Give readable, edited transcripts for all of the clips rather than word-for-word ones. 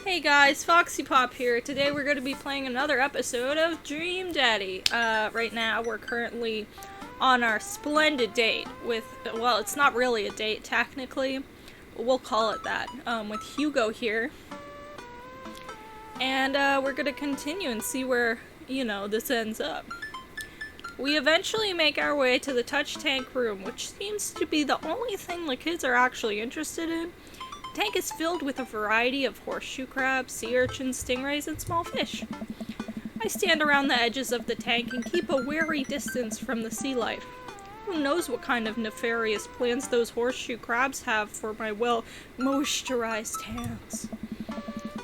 Hey guys, FoxxyPop here. Today we're going to be playing another episode of Dream Daddy. Right now we're currently on our splendid date with, well, it's not really a date technically, but we'll call it that, with Hugo here. And we're going to continue and see where, this ends up. We eventually make our way to the touch tank room, which seems to be the only thing the kids are actually interested in. The tank is filled with a variety of horseshoe crabs, sea urchins, stingrays, and small fish. I stand around the edges of the tank and keep a wary distance from the sea life. Who knows what kind of nefarious plans those horseshoe crabs have for my well-moisturized hands.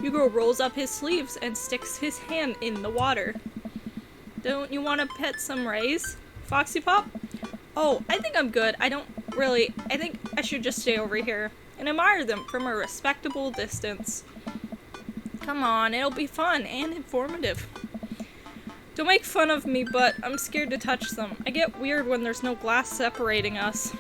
Hugo rolls up his sleeves and sticks his hand in the water. Don't you want to pet some rays, FoxxyPop? Oh, I think I'm good. I think I should just stay over here and admire them from a respectable distance. Come on, it'll be fun and informative. Don't make fun of me, but I'm scared to touch them. I get weird when there's no glass separating us.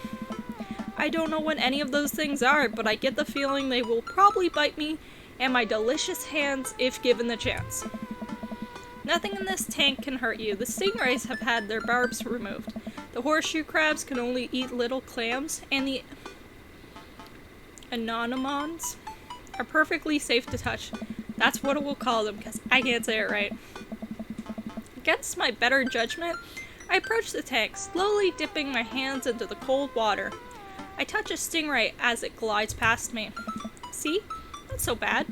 I don't know what any of those things are, but I get the feeling they will probably bite me and my delicious hands if given the chance. Nothing in this tank can hurt you. The stingrays have had their barbs removed. The horseshoe crabs can only eat little clams, and the anemones are perfectly safe to touch. That's what we'll call them, because I can't say it right. Against my better judgment, I approach the tank, slowly dipping my hands into the cold water. I touch a stingray as it glides past me. See? Not so bad.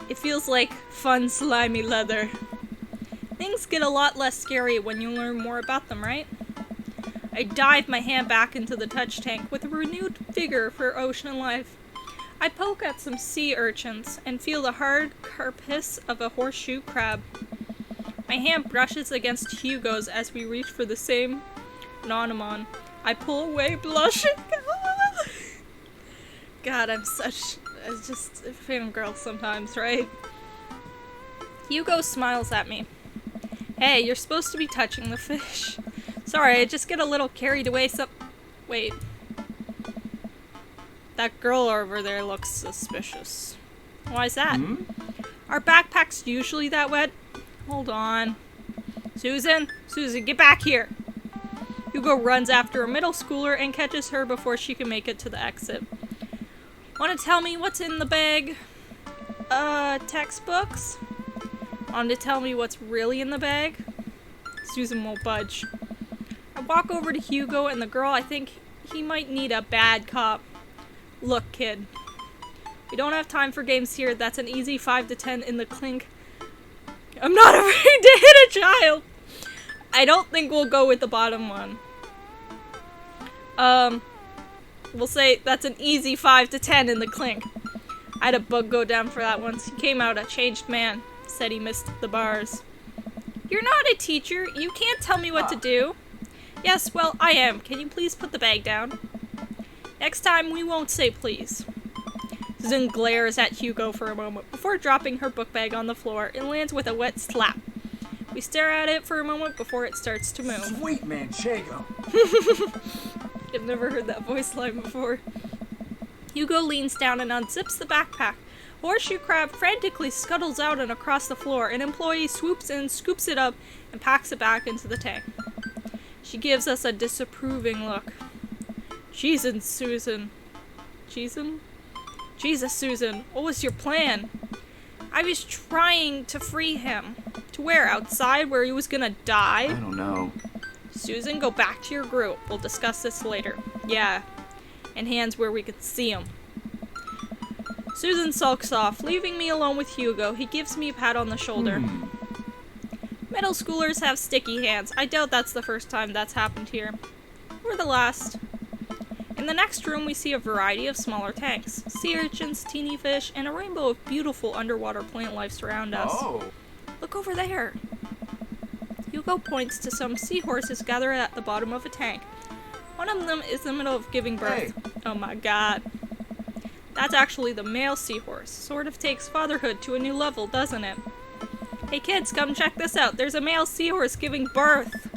It feels like fun, slimy leather. Things get a lot less scary when you learn more about them, right? I dive my hand back into the touch tank with a renewed vigor for ocean life. I poke at some sea urchins and feel the hard carapace of a horseshoe crab. My hand brushes against Hugo's as we reach for the same anemone. I pull away, blushing. God, I'm just a fangirl sometimes, right? Hugo smiles at me. Hey, you're supposed to be touching the fish. Sorry, I just get a little carried away Wait. That girl over there looks suspicious. Why's that? Are backpacks usually that wet? Hold on. Susan, get back here! Hugo runs after a middle schooler and catches her before she can make it to the exit. Want to tell me what's in the bag? Textbooks? Want to tell me what's really in the bag? Susan won't budge. I walk over to Hugo and the girl. I think he might need a bad cop. Look, kid. We don't have time for games here. That's an easy 5 to 10 in the clink. I'm not afraid to hit a child! I don't think we'll go with the bottom one. We'll say that's an easy 5 to 10 in the clink. I had a bug go down for that once. He came out a changed man. Said he missed the bars. You're not a teacher. You can't tell me what to do. Yes, well, I am. Can you please put the bag down? Next time, we won't say please. Susan glares at Hugo for a moment before dropping her book bag on the floor and lands with a wet slap. We stare at it for a moment before it starts to move. Sweet manchego. I've never heard that voice line before. Hugo leans down and unzips the backpack. Horseshoe crab frantically scuttles out and across the floor. An employee swoops in, scoops it up, and packs it back into the tank. She gives us a disapproving look. Jesus, Susan, what was your plan? I was trying to free him. To where? Outside where he was gonna die? I don't know. Susan, go back to your group. We'll discuss this later. Yeah. And hands where we could see him. Susan sulks off, leaving me alone with Hugo. He gives me a pat on the shoulder. Middle schoolers have sticky hands. I doubt that's the first time that's happened here. Or the last. In the next room, we see a variety of smaller tanks. Sea urchins, teeny fish, and a rainbow of beautiful underwater plant life surround us. Oh. Look over there. Hugo points to some seahorses gathered at the bottom of a tank. One of them is in the middle of giving birth. Hey. Oh my god. That's actually the male seahorse. Sort of takes fatherhood to a new level, doesn't it? Hey kids, come check this out. There's a male seahorse giving birth.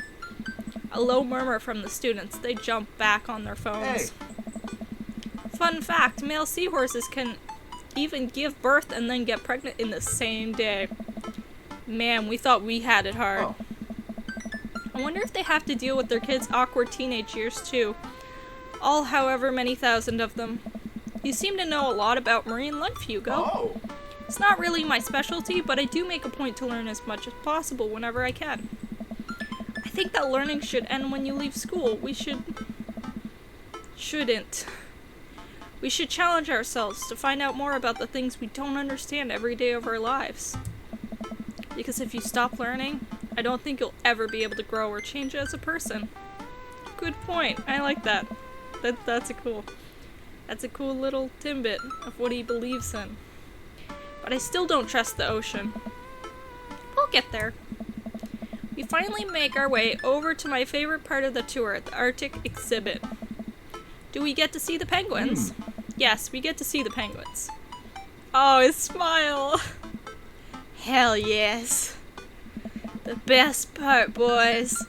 A low murmur from the students. They jump back on their phones. Hey. Fun fact, male seahorses can even give birth and then get pregnant in the same day. Man, we thought we had it hard. Oh. I wonder if they have to deal with their kids' awkward teenage years too. All however many thousand of them. You seem to know a lot about marine life, Hugo. Oh. It's not really my specialty, but I do make a point to learn as much as possible whenever I can. I think that learning should end when you leave school. We shouldn't. We should challenge ourselves to find out more about the things we don't understand every day of our lives. Because if you stop learning, I don't think you'll ever be able to grow or change as a person. Good point. I like that. That's a cool little tidbit of what he believes in. But I still don't trust the ocean. We'll get there. We finally make our way over to my favorite part of the tour, the Arctic exhibit. Do we get to see the penguins? Yes, we get to see the penguins. Oh, his smile! Hell yes. The best part, boys.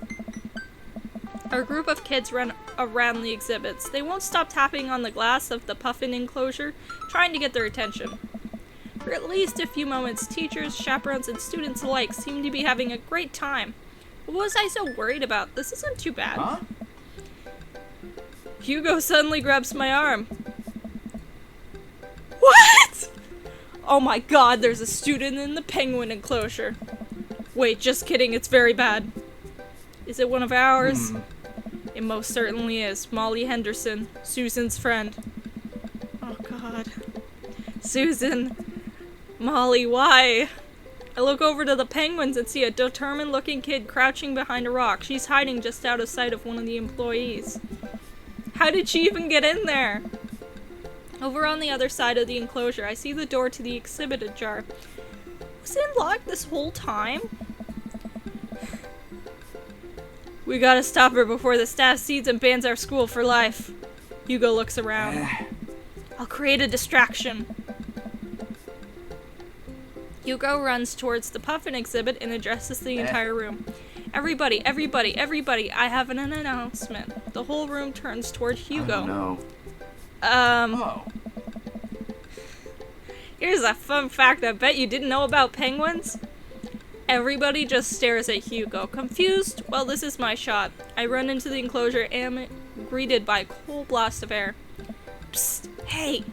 Our group of kids run around the exhibits. They won't stop tapping on the glass of the puffin enclosure, trying to get their attention. For at least a few moments, teachers, chaperones, and students alike seem to be having a great time. What was I so worried about? This isn't too bad. Huh? Hugo suddenly grabs my arm. What? Oh my god, there's a student in the penguin enclosure. Wait, just kidding, it's very bad. Is it one of ours? It most certainly is. Molly Henderson, Susan's friend. Oh god. Susan. Molly, why? I look over to the penguins and see a determined looking kid crouching behind a rock. She's hiding just out of sight of one of the employees. How did she even get in there? Over on the other side of the enclosure, I see the door to the exhibit ajar. Was it locked this whole time? We gotta stop her before the staff sees and bans our school for life. Hugo looks around. I'll create a distraction. Hugo runs towards the puffin exhibit and addresses the entire room. Everybody, I have an announcement. The whole room turns toward Hugo. No. Oh. Here's a fun fact I bet you didn't know about penguins. Everybody just stares at Hugo. Confused? Well, this is my shot. I run into the enclosure and am greeted by a cold blast of air. Psst, hey!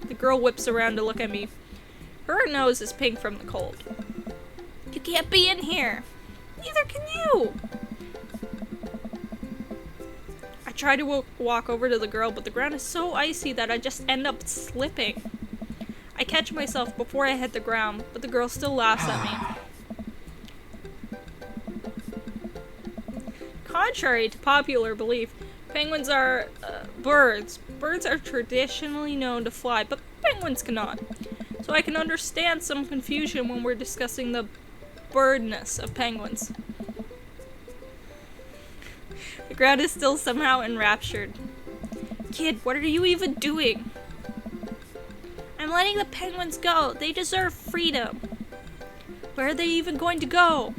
The girl whips around to look at me. Her nose is pink from the cold. You can't be in here. Neither can you. I try to walk over to the girl, but the ground is so icy that I just end up slipping. I catch myself before I hit the ground, but the girl still laughs at me. Contrary to popular belief, penguins are birds. Birds are traditionally known to fly, but penguins cannot. So I can understand some confusion when we're discussing the birdness of penguins. The crowd is still somehow enraptured. Kid, what are you even doing? I'm letting the penguins go. They deserve freedom. Where are they even going to go?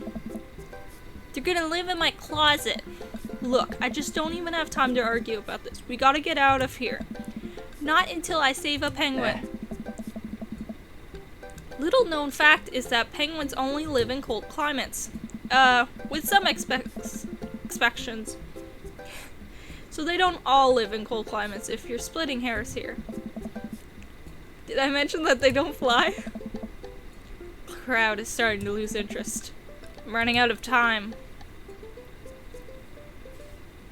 They're gonna live in my closet. Look, I just don't even have time to argue about this. We gotta get out of here. Not until I save a penguin. Little known fact is that penguins only live in cold climates. With some exceptions. So they don't all live in cold climates if you're splitting hairs here. Did I mention that they don't fly? The crowd is starting to lose interest. I'm running out of time.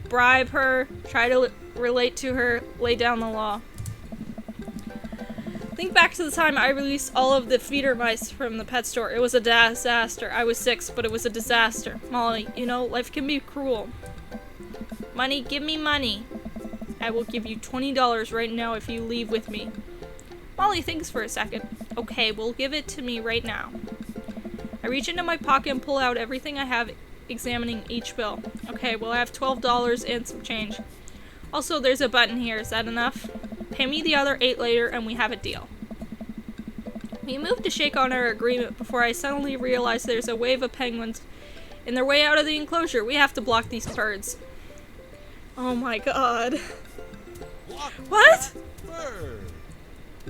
Bribe her, try to relate to her, lay down the law. Think back to the time I released all of the feeder mice from the pet store. It was a disaster. I was 6, but it was a disaster. Molly, you know, life can be cruel. Money, give me money. I will give you $20 right now if you leave with me. Molly thinks for a second. Okay, well, give it to me right now. I reach into my pocket and pull out everything I have, examining each bill. Okay, well, I have $12 and some change. Also, there's a button here. Is that enough? Pay me the other 8 later and we have a deal. We moved to shake on our agreement before I suddenly realized there's a wave of penguins in their way out of the enclosure. We have to block these birds. Oh my god. What?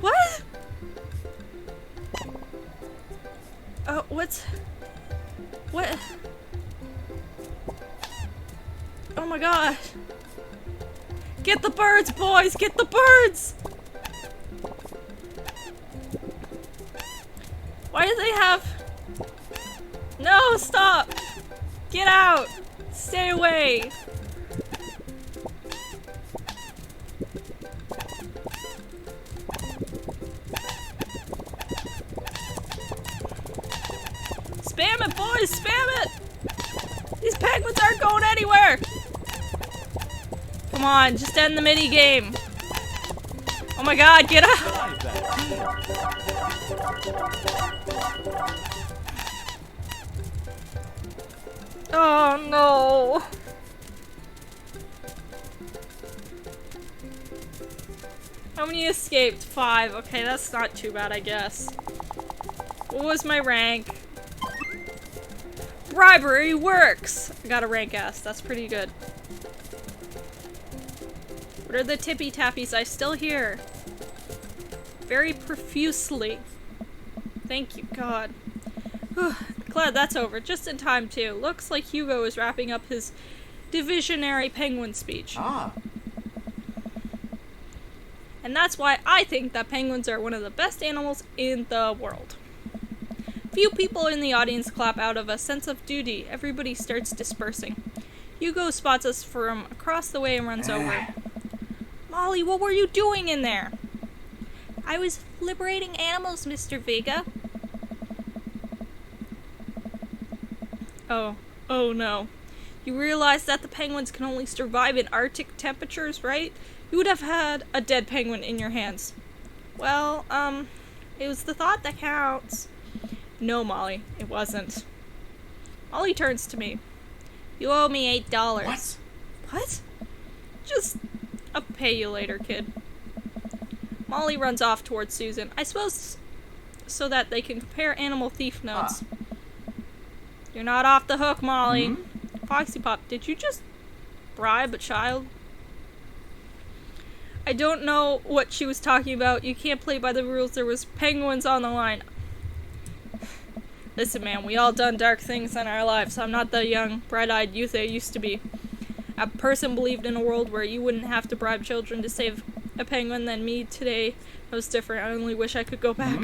What? Oh, what's... What? Oh my god. Get the birds, boys! Get the birds! Why do they have... No, stop! Get out! Stay away! Spam it, boys! Spam it! These penguins aren't going anywhere! Come on, just end the mini game. Oh my god, get out! Oh no! How many escaped? 5. Okay, that's not too bad, I guess. What was my rank? Bribery works! I got a rank S. That's pretty good. What are the tippy tappies I still hear? Very profusely. Thank you, God. Whew. Glad that's over. Just in time, too. Looks like Hugo is wrapping up his divisionary penguin speech. Ah. And that's why I think that penguins are one of the best animals in the world. Few people in the audience clap out of a sense of duty. Everybody starts dispersing. Hugo spots us from across the way and runs over. Molly, what were you doing in there? I was liberating animals, Mr. Vega. Oh no. You realize that the penguins can only survive in Arctic temperatures, right? You would have had a dead penguin in your hands. Well, it was the thought that counts. No, Molly, it wasn't. Molly turns to me. You owe me $8. What? What? Just, I'll pay you later, kid. Molly runs off towards Susan. I suppose so that they can compare animal thief notes. You're not off the hook, Molly. FoxxyPop, did you just bribe a child? I don't know what she was talking about. You can't play by the rules. There was penguins on the line. Listen, man, we all done dark things in our lives. I'm not the young, bright-eyed youth I used to be. A person believed in a world where you wouldn't have to bribe children to save a penguin. Than me today. That was different. I only wish I could go back.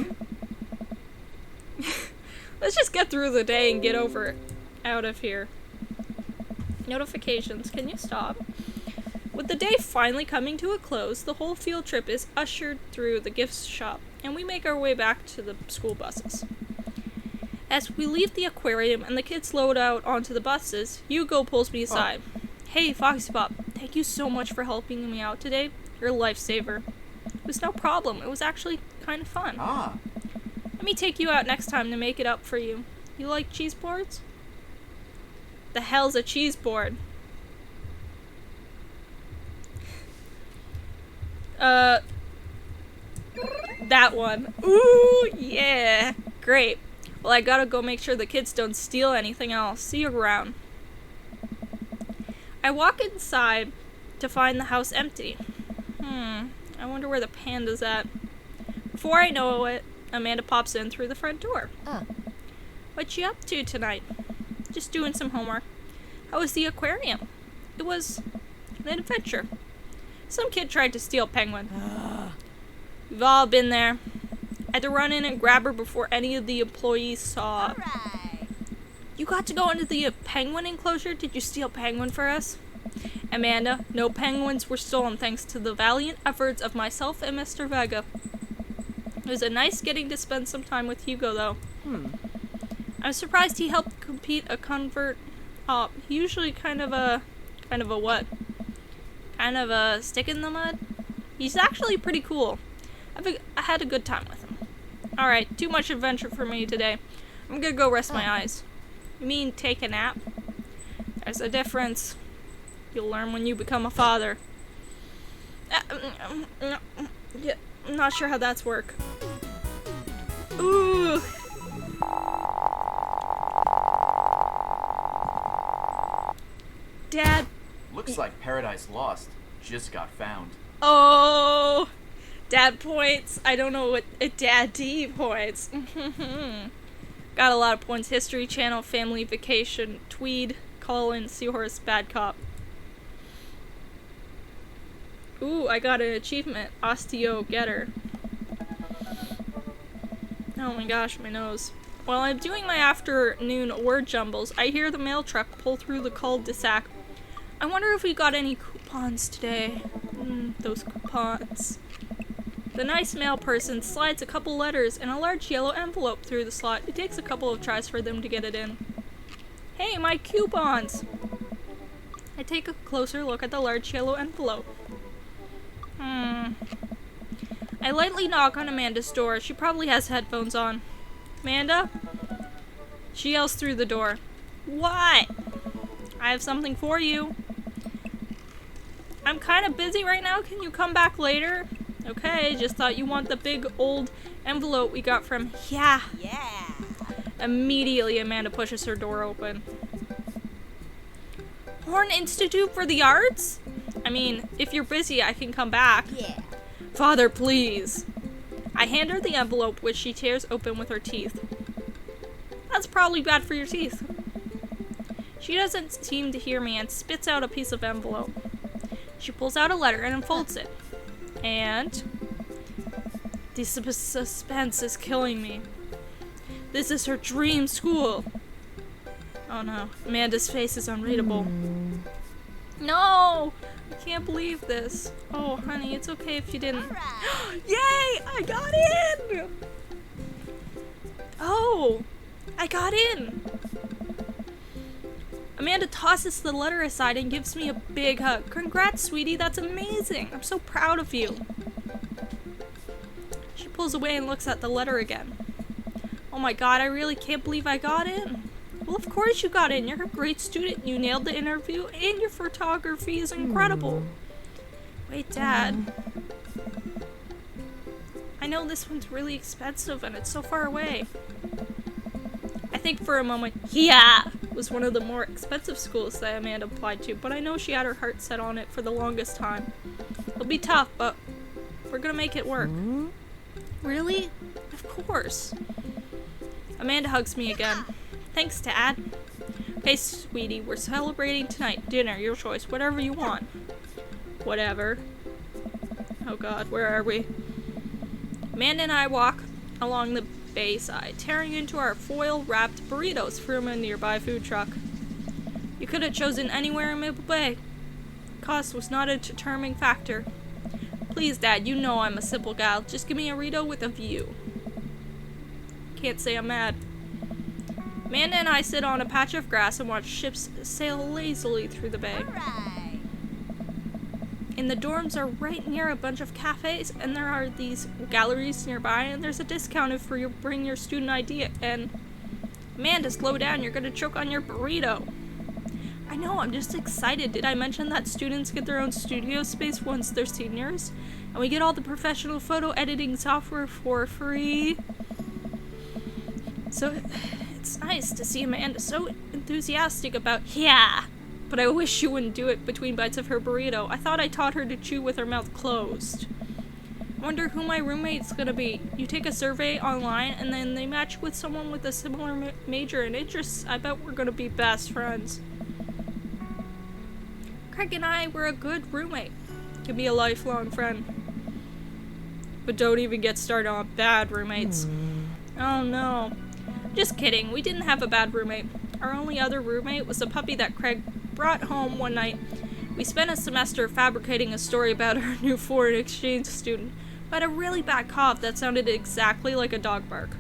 Let's just get through the day and get over it. Out of here. Notifications. Can you stop? With the day finally coming to a close, the whole field trip is ushered through the gift shop, and we make our way back to the school buses. As we leave the aquarium and the kids load out onto the buses, Hugo pulls me aside. Hey, FoxxyPop, thank you so much for helping me out today. You're a lifesaver. It was no problem. It was actually kind of fun. Let me take you out next time to make it up for you. You like cheese boards? The hell's a cheese board? That one. Ooh, yeah. Great. Well, I gotta go make sure the kids don't steal anything else. See you around. I walk inside to find the house empty. I wonder where the panda's at. Before I know it, Amanda pops in through the front door. What you up to tonight? Just doing some homework. How was the aquarium? It was an adventure. Some kid tried to steal Penguin. We've all been there. I had to run in and grab her before any of the employees saw. Alright. You got to go into the penguin enclosure? Did you steal Penguin for us? Amanda, no penguins were stolen thanks to the valiant efforts of myself and Mr. Vega. It was a nice getting to spend some time with Hugo, though. I'm surprised he helped compete a convert op. He usually kind of a what? Kind of a stick in the mud? He's actually pretty cool. I had a good time with him. Alright, too much adventure for me today. I'm gonna go rest my eyes. You mean take a nap? There's a difference. You'll learn when you become a father. Yeah, I'm not sure how that's work. Ooh. Dad. Looks like Paradise Lost just got found. Oh. Dad points. I don't know what a daddy points. Got a lot of points. History Channel, Family Vacation, Tweed, Colin, Seahorse, Bad Cop. Ooh, I got an achievement. Osteo Getter. Oh my gosh, my nose. While I'm doing my afternoon word jumbles, I hear the mail truck pull through the cul-de-sac. I wonder if we got any coupons today. Those coupons. The nice mail person slides a couple letters and a large yellow envelope through the slot. It takes a couple of tries for them to get it in. Hey, my coupons! I take a closer look at the large yellow envelope. I lightly knock on Amanda's door. She probably has headphones on. Amanda? She yells through the door. What? I have something for you. I'm kind of busy right now. Can you come back later? Okay, just thought you want the big old envelope we got from Yeah. Immediately, Amanda pushes her door open. Horn Institute for the Arts? I mean, if you're busy, I can come back. Yeah. Father, please. I hand her the envelope, which she tears open with her teeth. That's probably bad for your teeth. She doesn't seem to hear me and spits out a piece of envelope. She pulls out a letter and unfolds it. And the suspense is killing me. This is her dream school. Oh no, Amanda's face is unreadable. No! I can't believe this. Oh, honey, it's okay if you didn't. Alright. Yay! I got in! Oh! I got in! Amanda tosses the letter aside and gives me a big hug. Congrats, sweetie, that's amazing. I'm so proud of you. She pulls away and looks at the letter again. Oh my god, I really can't believe I got in. Well, of course you got in. You're a great student. You nailed the interview, and your photography is incredible. Wait, Dad. I know this one's really expensive, and it's so far away. I think for a moment, yeah, was one of the more expensive schools that Amanda applied to, but I know she had her heart set on it for the longest time. It'll be tough, but we're gonna make it work. Really? Of course. Amanda hugs me again. Thanks, Dad. Okay, sweetie, we're celebrating tonight. Dinner, your choice, whatever you want. Whatever. Oh god, where are we? Amanda and I walk along the bayside, tearing into our foil-wrapped burritos from a nearby food truck. You could have chosen anywhere in Maple Bay. Cost was not a determining factor. Please, Dad, you know I'm a simple gal. Just give me a burrito with a view. Can't say I'm mad. Amanda and I sit on a patch of grass and watch ships sail lazily through the bay. Alright. And the dorms are right near a bunch of cafes, and there are these galleries nearby, and there's a discount if you bring your student ID. And Amanda, slow down, you're gonna choke on your burrito. I know, I'm just excited. Did I mention that students get their own studio space once they're seniors? And we get all the professional photo editing software for free. So it's nice to see Amanda so enthusiastic about yeah, but I wish she wouldn't do it between bites of her burrito. I thought I taught her to chew with her mouth closed. Wonder who my roommate's gonna be. You take a survey online and then they match with someone with a similar major and interests. I bet we're gonna be best friends. Craig and I were a good roommate. Could be a lifelong friend. But don't even get started on bad roommates. Oh no. Just kidding, we didn't have a bad roommate. Our only other roommate was a puppy that Craig brought home one night. We spent a semester fabricating a story about our new foreign exchange student who had a really bad cough that sounded exactly like a dog bark.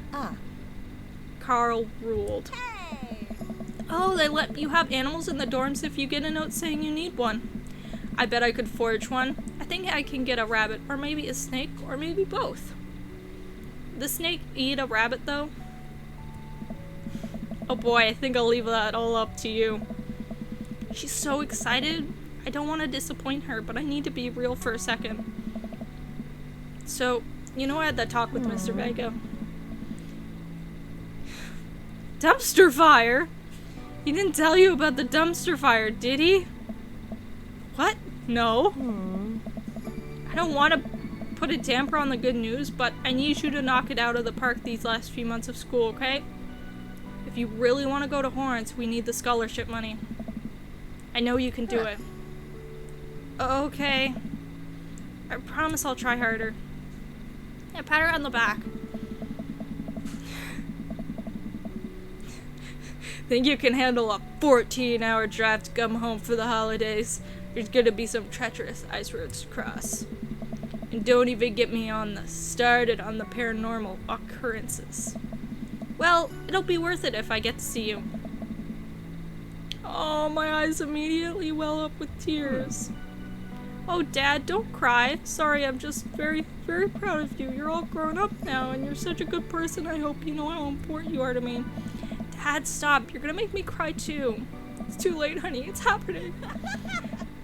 Carl ruled. Hey. Oh, they let you have animals in the dorms if you get a note saying you need one. I bet I could forge one. I think I can get a rabbit, or maybe a snake, or maybe both. The snake eat a rabbit, though? Oh boy, I think I'll leave that all up to you. She's so excited. I don't want to disappoint her, but I need to be real for a second. So, you know I had that talk with Mr. Vega. Dumpster fire? He didn't tell you about the dumpster fire, did he? What? No. I don't want to put a damper on the good news, but I need you to knock it out of the park these last few months of school, okay? If you really want to go to Horns, we need the scholarship money. I know you can do it. Okay. I promise I'll try harder. Yeah, pat her on the back. Think you can handle a 14-hour drive to come home for the holidays? There's gonna be some treacherous ice roads to cross. And don't even get me started on the paranormal occurrences. Well, it'll be worth it if I get to see you. Oh, my eyes immediately well up with tears. Oh, Dad, don't cry. Sorry, I'm just very, very proud of you. You're all grown up now, and you're such a good person. I hope you know how important you are to me. Dad, stop. You're gonna make me cry, too. It's too late, honey. It's happening.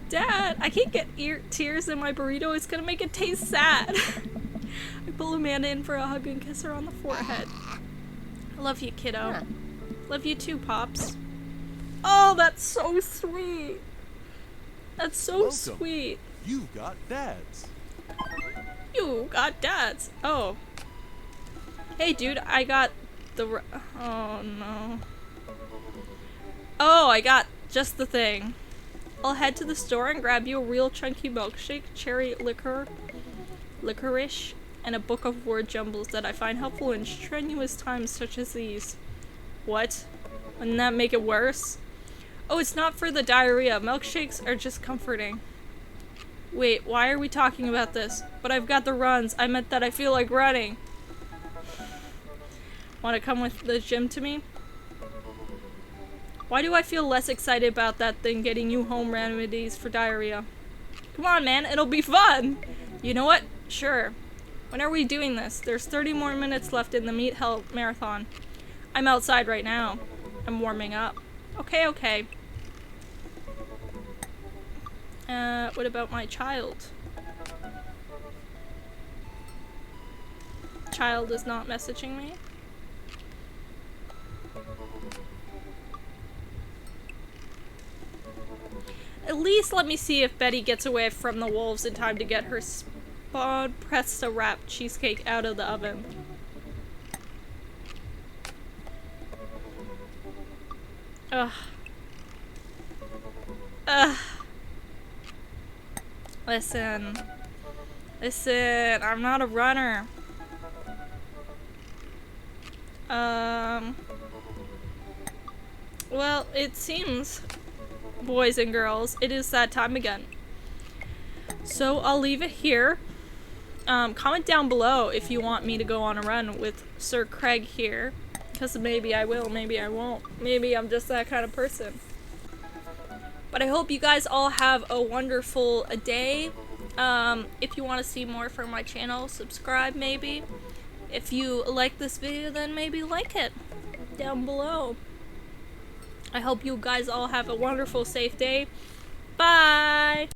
Dad, I can't get tears in my burrito. It's gonna make it taste sad. I pull Amanda in for a hug and kiss her on the forehead. I love you, kiddo. Love you too, Pops. Oh, that's so sweet. That's so Welcome. sweet. You've got dads. You got dads. Oh. Hey, dude, I got the... Oh, no. Oh, I got just the thing. I'll head to the store and grab you a real chunky milkshake, cherry licorice, and a book of word jumbles that I find helpful in strenuous times such as these. What? Wouldn't that make it worse? Oh, it's not for the diarrhea. Milkshakes are just comforting. Wait, why are we talking about this? But I've got the runs. I meant that I feel like running. Want to come with the gym to me? Why do I feel less excited about that than getting you home remedies for diarrhea? Come on, man. It'll be fun. You know what? Sure. When are we doing this? There's 30 more minutes left in the Meat Hell Marathon. I'm outside right now. I'm warming up. Okay, okay. What about my child? Child is not messaging me. At least let me see if Betty gets away from the wolves in time to get her spawn presto wrapped cheesecake out of the oven. Ugh. Ugh. Listen, I'm not a runner. Well, it seems, boys and girls, it is that time again. So I'll leave it here. Comment down below if you want me to go on a run with Sir Craig here. Because maybe I will, maybe I won't. Maybe I'm just that kind of person. But I hope you guys all have a wonderful day. If you want to see more from my channel, subscribe maybe. If you like this video, then maybe like it down below. I hope you guys all have a wonderful, safe day. Bye!